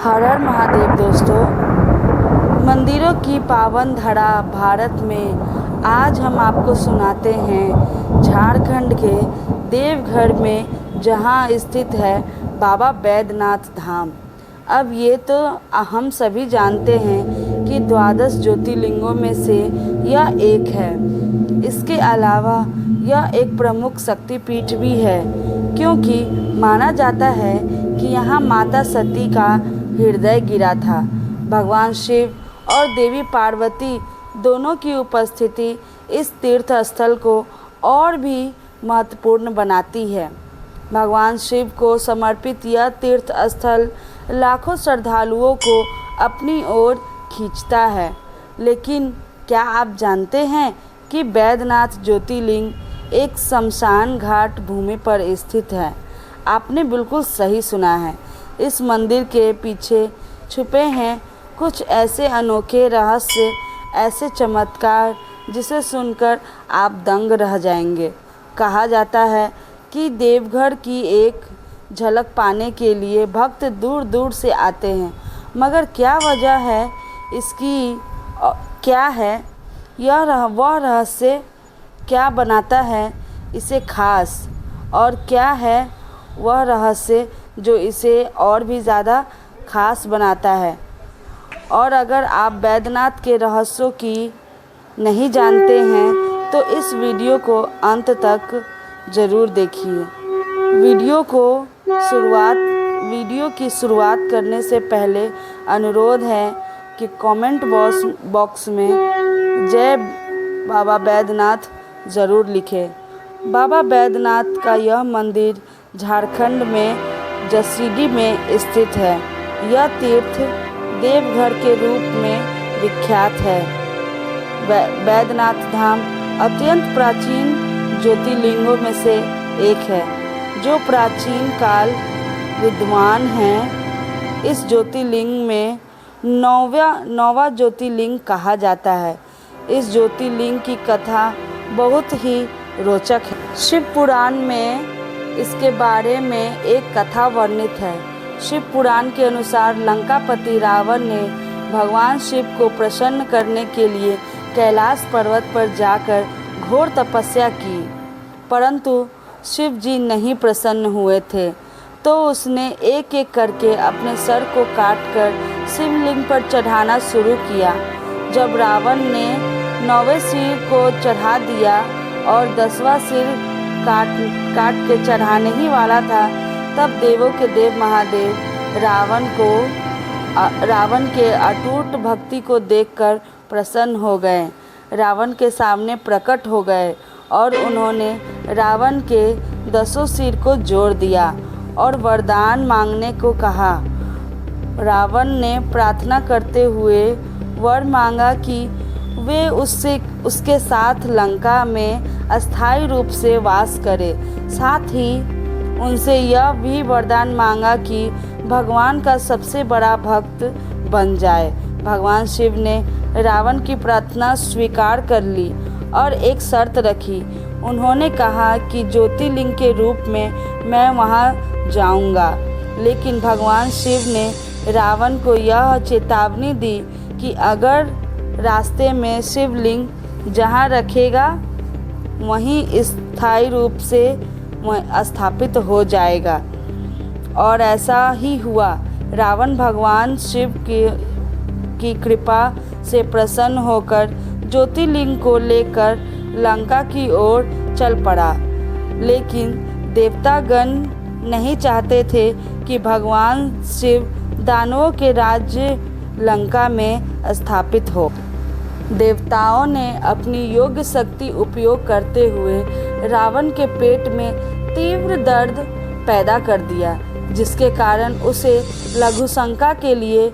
हर हर महादेव दोस्तों, मंदिरों की पावन धरा भारत में आज हम आपको सुनाते हैं झारखंड के देवघर में जहां स्थित है बाबा बैद्यनाथ धाम। अब ये तो हम सभी जानते हैं कि द्वादश ज्योतिर्लिंगों में से यह एक है। इसके अलावा यह एक प्रमुख शक्तिपीठ भी है, क्योंकि माना जाता है कि यहाँ माता सती का हृदय गिरा था। भगवान शिव और देवी पार्वती दोनों की उपस्थिति इस तीर्थ स्थल को और भी महत्वपूर्ण बनाती है। भगवान शिव को समर्पित यह तीर्थ स्थल लाखों श्रद्धालुओं को अपनी ओर खींचता है। लेकिन क्या आप जानते हैं कि बैद्यनाथ ज्योतिर्लिंग एक शमशान घाट भूमि पर स्थित है? आपने बिल्कुल सही सुना है। इस मंदिर के पीछे छुपे हैं कुछ ऐसे अनोखे रहस्य, ऐसे चमत्कार जिसे सुनकर आप दंग रह जाएंगे। कहा जाता है कि देवघर की एक झलक पाने के लिए भक्त दूर दूर से आते हैं, मगर क्या वजह है इसकी, क्या है वह रहस्य, क्या बनाता है इसे खास, और क्या है वह रहस्य जो इसे और भी ज़्यादा खास बनाता है। और अगर आप बैद्यनाथ के रहस्यों की नहीं जानते हैं तो इस वीडियो को अंत तक ज़रूर देखिए। वीडियो की शुरुआत करने से पहले अनुरोध है कि कमेंट बॉक्स में जय बाबा बैद्यनाथ ज़रूर लिखें। बाबा बैद्यनाथ का यह मंदिर झारखंड में जसीडीह में स्थित है। यह तीर्थ देवघर के रूप में विख्यात है। बैद्यनाथ धाम अत्यंत प्राचीन ज्योतिर्लिंगों में से एक है, जो प्राचीन काल विद्यमान है। इस ज्योतिर्लिंग में नौवां ज्योतिर्लिंग कहा जाता है। इस ज्योतिर्लिंग की कथा बहुत ही रोचक है। शिव पुराण में इसके बारे में एक कथा वर्णित है। शिव पुराण के अनुसार लंकापति रावण ने भगवान शिव को प्रसन्न करने के लिए कैलाश पर्वत पर जाकर घोर तपस्या की, परंतु शिव जी नहीं प्रसन्न हुए थे। तो उसने एक एक करके अपने सर को काटकर शिवलिंग पर चढ़ाना शुरू किया। जब रावण ने 9वें सिर को चढ़ा दिया और 10वां सिर काट के चढ़ाने ही वाला था, तब देवों के देव महादेव रावण के अटूट भक्ति को देखकर प्रसन्न हो गए, रावण के सामने प्रकट हो गए और उन्होंने रावण के 10 सिर को जोड़ दिया और वरदान मांगने को कहा। रावण ने प्रार्थना करते हुए वर मांगा कि वे उसके साथ लंका में अस्थायी रूप से वास करे। साथ ही उनसे यह भी वरदान मांगा कि भगवान का सबसे बड़ा भक्त बन जाए। भगवान शिव ने रावण की प्रार्थना स्वीकार कर ली और एक शर्त रखी। उन्होंने कहा कि ज्योतिर्लिंग के रूप में मैं वहां जाऊंगा। लेकिन भगवान शिव ने रावण को यह चेतावनी दी कि अगर रास्ते में शिवलिंग जहाँ रखेगा वहीं स्थायी रूप से स्थापित हो जाएगा। और ऐसा ही हुआ। रावण भगवान शिव की कृपा से प्रसन्न होकर ज्योतिर्लिंग को लेकर लंका की ओर चल पड़ा। लेकिन देवतागण नहीं चाहते थे कि भगवान शिव दानवों के राज्य लंका में स्थापित हो। देवताओं ने अपनी योग्य शक्ति उपयोग करते हुए रावण के पेट में तीव्र दर्द पैदा कर दिया, जिसके कारण उसे लघुशंका के लिए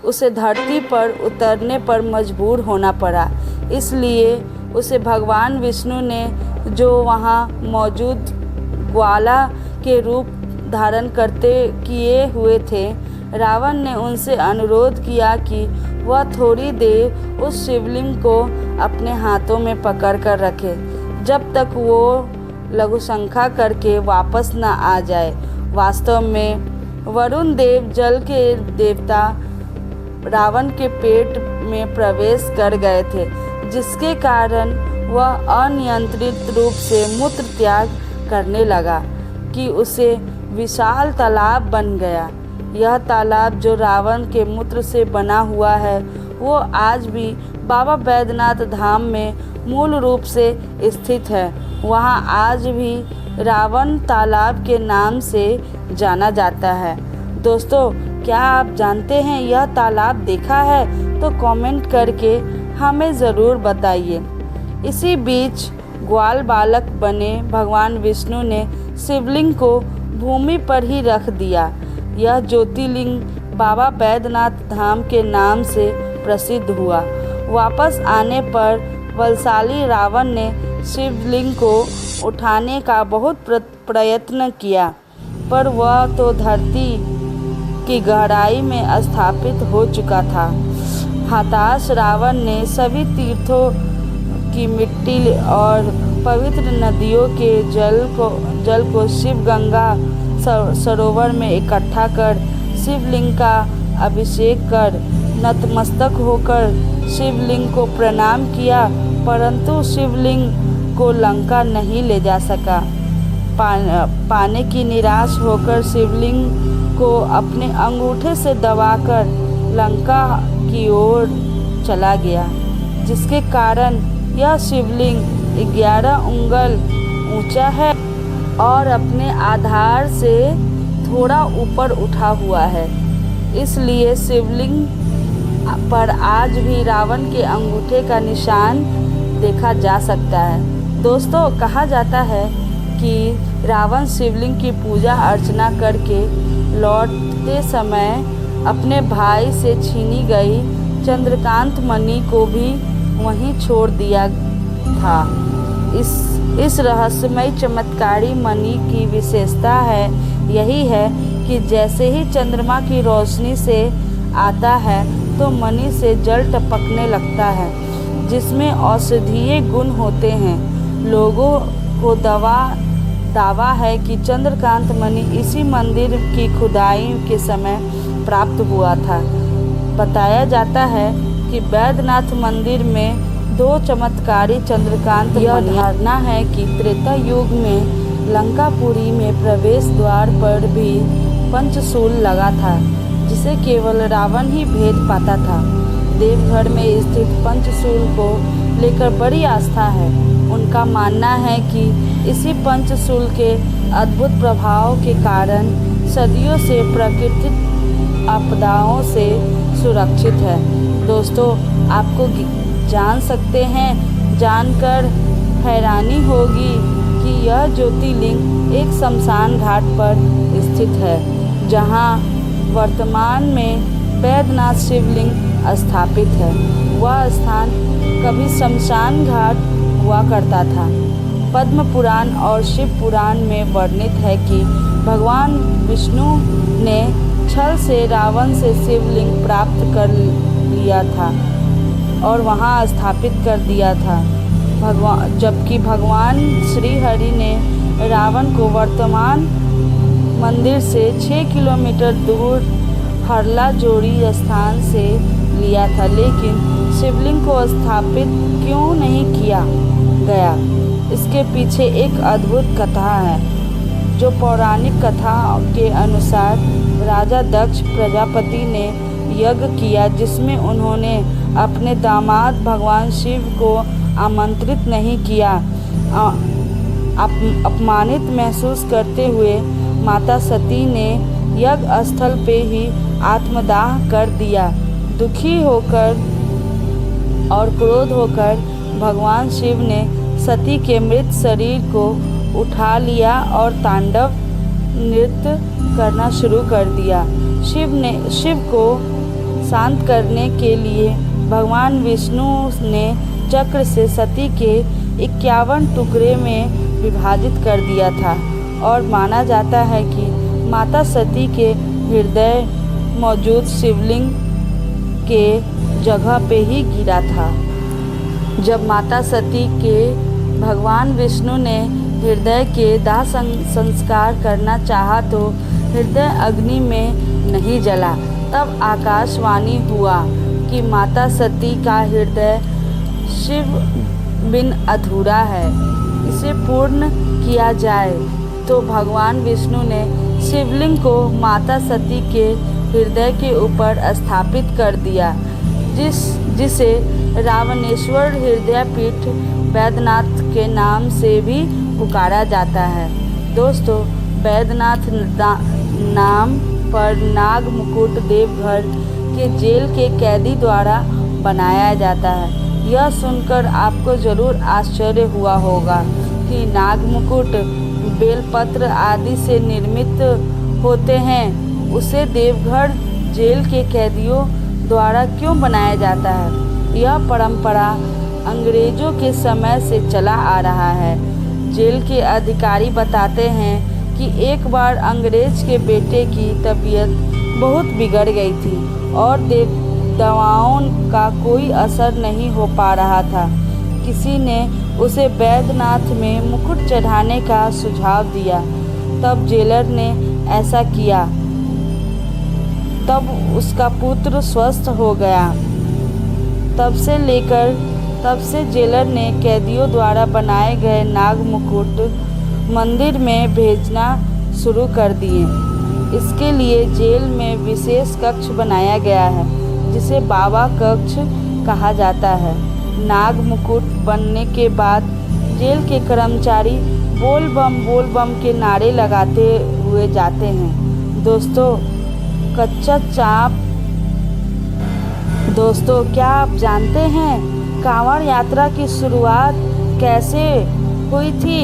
उसे धरती पर उतरने पर मजबूर होना पड़ा। इसलिए उसे भगवान विष्णु ने, जो वहाँ मौजूद ग्वाला के रूप धारण किए हुए थे, रावण ने उनसे अनुरोध किया कि वह थोड़ी देर उस शिवलिंग को अपने हाथों में पकड़ कर रखे, जब तक वो लघुशंका करके वापस न आ जाए। वास्तव में वरुण देव जल के देवता रावण के पेट में प्रवेश कर गए थे, जिसके कारण वह अनियंत्रित रूप से मूत्र त्याग करने लगा कि उसे विशाल तालाब बन गया। यह तालाब जो रावण के मूत्र से बना हुआ है, वो आज भी बाबा बैद्यनाथ धाम में मूल रूप से स्थित है। वहाँ आज भी रावण तालाब के नाम से जाना जाता है। दोस्तों, क्या आप जानते हैं यह तालाब देखा है? तो कमेंट करके हमें ज़रूर बताइए। इसी बीच ग्वाल बालक बने भगवान विष्णु ने शिवलिंग को भूमि पर ही रख दिया। यह ज्योतिर्लिंग बाबा बैद्यनाथ धाम के नाम से प्रसिद्ध हुआ। वापस आने पर बलशाली रावण ने शिवलिंग को उठाने का बहुत प्रयत्न किया, पर वह तो धरती की गहराई में स्थापित हो चुका था। हताश रावण ने सभी तीर्थों की मिट्टी और पवित्र नदियों के जल को शिव गंगा सरोवर में इकट्ठा कर शिवलिंग का अभिषेक कर नतमस्तक होकर शिवलिंग को प्रणाम किया, परंतु शिवलिंग को लंका नहीं ले जा सका। पाने की निराश होकर शिवलिंग को अपने अंगूठे से दबाकर लंका की ओर चला गया, जिसके कारण यह शिवलिंग 11 उंगल ऊंचा है और अपने आधार से थोड़ा ऊपर उठा हुआ है। इसलिए शिवलिंग पर आज भी रावण के अंगूठे का निशान देखा जा सकता है। दोस्तों, कहा जाता है कि रावण शिवलिंग की पूजा अर्चना करके लौटते समय अपने भाई से छीनी गई चंद्रकांत मणि को भी वहीं छोड़ दिया था। इस रहस्यमय चमत्कारी मणि की विशेषता यही है कि जैसे ही चंद्रमा की रोशनी से आता है तो मणि से जल टपकने लगता है, जिसमें औषधीय गुण होते हैं। लोगों को दावा है कि चंद्रकांत मणि इसी मंदिर की खुदाई के समय प्राप्त हुआ था। बताया जाता है कि बैद्यनाथ मंदिर में 2 चमत्कारी चंद्रकांत। यह धारणा है कि त्रेता युग में लंकापुरी में प्रवेश द्वार पर भी पंचशूल लगा था, जिसे केवल रावण ही भेद पाता था। देवघर में स्थित पंचशूल को लेकर बड़ी आस्था है। उनका मानना है कि इसी पंचशूल के अद्भुत प्रभाव के कारण सदियों से प्राकृतिक आपदाओं से सुरक्षित है। दोस्तों, आपको जान सकते हैं, जानकर हैरानी होगी कि यह ज्योतिर्लिंग एक शमशान घाट पर स्थित है, जहां वर्तमान में बैद्यनाथ शिवलिंग स्थापित है। वह स्थान कभी शमशान घाट हुआ करता था। पद्म पुराण और शिव पुराण में वर्णित है कि भगवान विष्णु ने छल से रावण से शिवलिंग प्राप्त कर लिया था और वहां स्थापित कर दिया था, जबकि भगवान श्री हरि ने रावण को वर्तमान मंदिर से 6 किलोमीटर दूर हरला जोड़ी स्थान से लिया था। लेकिन शिवलिंग को स्थापित क्यों नहीं किया गया, इसके पीछे एक अद्भुत कथा है। जो पौराणिक कथा के अनुसार राजा दक्ष प्रजापति ने यज्ञ किया, जिसमें उन्होंने अपने दामाद भगवान शिव को आमंत्रित नहीं किया। अपमानित महसूस करते हुए माता सती ने यज्ञ स्थल पे ही आत्मदाह कर दिया। दुखी होकर और क्रोध होकर भगवान शिव ने सती के मृत शरीर को उठा लिया और तांडव नृत्य करना शुरू कर दिया। शिव को शांत करने के लिए भगवान विष्णु ने चक्र से सती के 51 टुकड़े में विभाजित कर दिया था और माना जाता है कि माता सती के हृदय मौजूद शिवलिंग के जगह पे ही गिरा था। जब माता सती के भगवान विष्णु ने हृदय के दाह संस्कार करना चाहा तो हृदय अग्नि में नहीं जला। तब आकाशवाणी हुआ कि माता सती का हृदय शिव बिन अधूरा है, इसे पूर्ण किया जाए। तो भगवान विष्णु ने शिवलिंग को माता सती के हृदय के ऊपर स्थापित कर दिया, जिसे रावणेश्वर हृदय पीठ बैद्यनाथ के नाम से भी पुकारा जाता है। दोस्तों, बैद्यनाथ नाम पर नाग मुकुट देवघर के जेल के कैदी द्वारा बनाया जाता है। यह सुनकर आपको जरूर आश्चर्य हुआ होगा कि नाग मुकुट बेलपत्र आदि से निर्मित होते हैं, उसे देवघर जेल के कैदियों द्वारा क्यों बनाया जाता है? यह परंपरा अंग्रेजों के समय से चला आ रहा है। जेल के अधिकारी बताते हैं कि एक बार अंग्रेज के बेटे की तबीयत बहुत बिगड़ गई थी और दवाओं का कोई असर नहीं हो पा रहा था। किसी ने उसे बैद्यनाथ में मुकुट चढ़ाने का सुझाव दिया। तब जेलर ने ऐसा किया। तब उसका पुत्र स्वस्थ हो गया। तब से जेलर ने कैदियों द्वारा बनाए गए नाग मुकुट मंदिर में भेजना शुरू कर दिए। इसके लिए जेल में विशेष कक्ष बनाया गया है, जिसे बाबा कक्ष कहा जाता है। नाग मुकुट बनने के बाद जेल के कर्मचारी बोल बम के नारे लगाते हुए जाते हैं। दोस्तों, क्या आप जानते हैं कांवड़ यात्रा की शुरुआत कैसे हुई थी?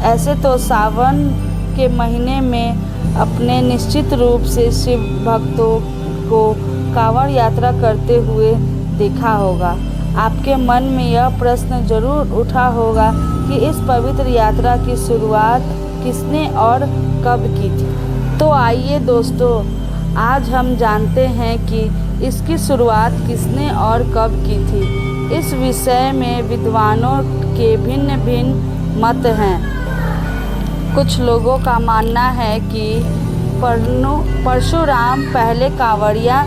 ऐसे तो सावन के महीने में अपने निश्चित रूप से शिव भक्तों को कांवड़ यात्रा करते हुए देखा होगा। आपके मन में यह प्रश्न जरूर उठा होगा कि इस पवित्र यात्रा की शुरुआत किसने और कब की थी। तो आइए दोस्तों, आज हम जानते हैं कि इसकी शुरुआत किसने और कब की थी। इस विषय में विद्वानों के भिन्न भिन्न मत हैं। कुछ लोगों का मानना है कि परशुराम पहले कांवड़िया,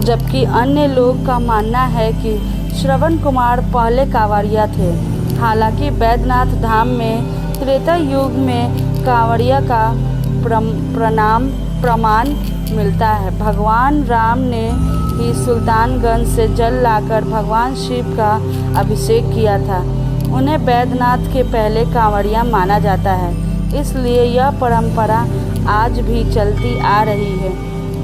जबकि अन्य लोग का मानना है कि श्रवण कुमार पहले कांवड़िया थे। हालांकि बैद्यनाथ धाम में त्रेता युग में कांवड़िया का प्रमाण मिलता है। भगवान राम ने ही सुल्तानगंज से जल लाकर भगवान शिव का अभिषेक किया था। उन्हें बैद्यनाथ के पहले कांवड़िया माना जाता है, इसलिए यह परंपरा आज भी चलती आ रही है।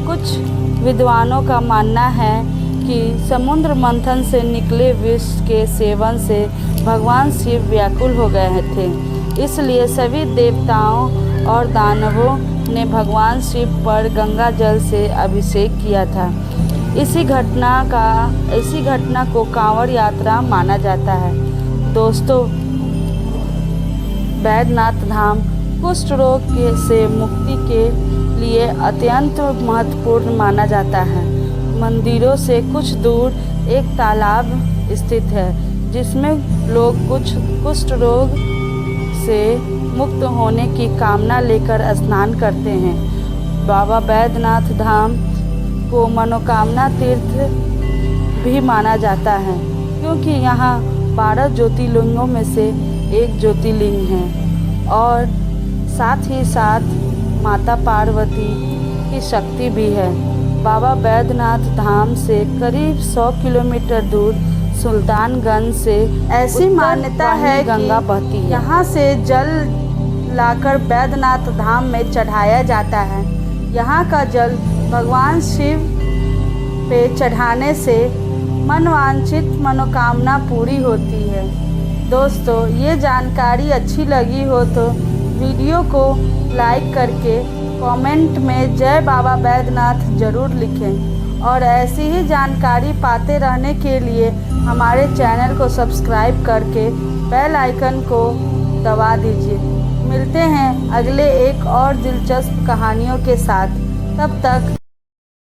कुछ विद्वानों का मानना है कि समुद्र मंथन से निकले विष के सेवन से भगवान शिव व्याकुल हो गए थे, इसलिए सभी देवताओं और दानवों ने भगवान शिव पर गंगा जल से अभिषेक किया था। इसी घटना को कांवड़ यात्रा माना जाता है। दोस्तों, बैद्यनाथ धाम कुष्ठ रोग से मुक्ति के लिए अत्यंत महत्वपूर्ण माना जाता है। मंदिरों से कुछ दूर एक तालाब स्थित है, जिसमें लोग कुष्ठ रोग से मुक्त होने की कामना लेकर स्नान करते हैं। बाबा बैद्यनाथ धाम को मनोकामना तीर्थ भी माना जाता है, क्योंकि यहाँ 12 ज्योतिर्लिंगों में से एक ज्योतिर्लिंग है और साथ ही साथ माता पार्वती की शक्ति भी है। बाबा बैद्यनाथ धाम से करीब 100 किलोमीटर दूर सुल्तानगंज से ऐसी मान्यता है गंगा बहती है। यहाँ से जल लाकर बैद्यनाथ धाम में चढ़ाया जाता है। यहाँ का जल भगवान शिव पे चढ़ाने से मनवांछित मनोकामना पूरी होती है। दोस्तों, ये जानकारी अच्छी लगी हो तो वीडियो को लाइक करके कमेंट में जय बाबा बैद्यनाथ ज़रूर लिखें और ऐसी ही जानकारी पाते रहने के लिए हमारे चैनल को सब्सक्राइब करके बेल आइकन को दबा दीजिए। मिलते हैं अगले एक और दिलचस्प कहानियों के साथ। तब तक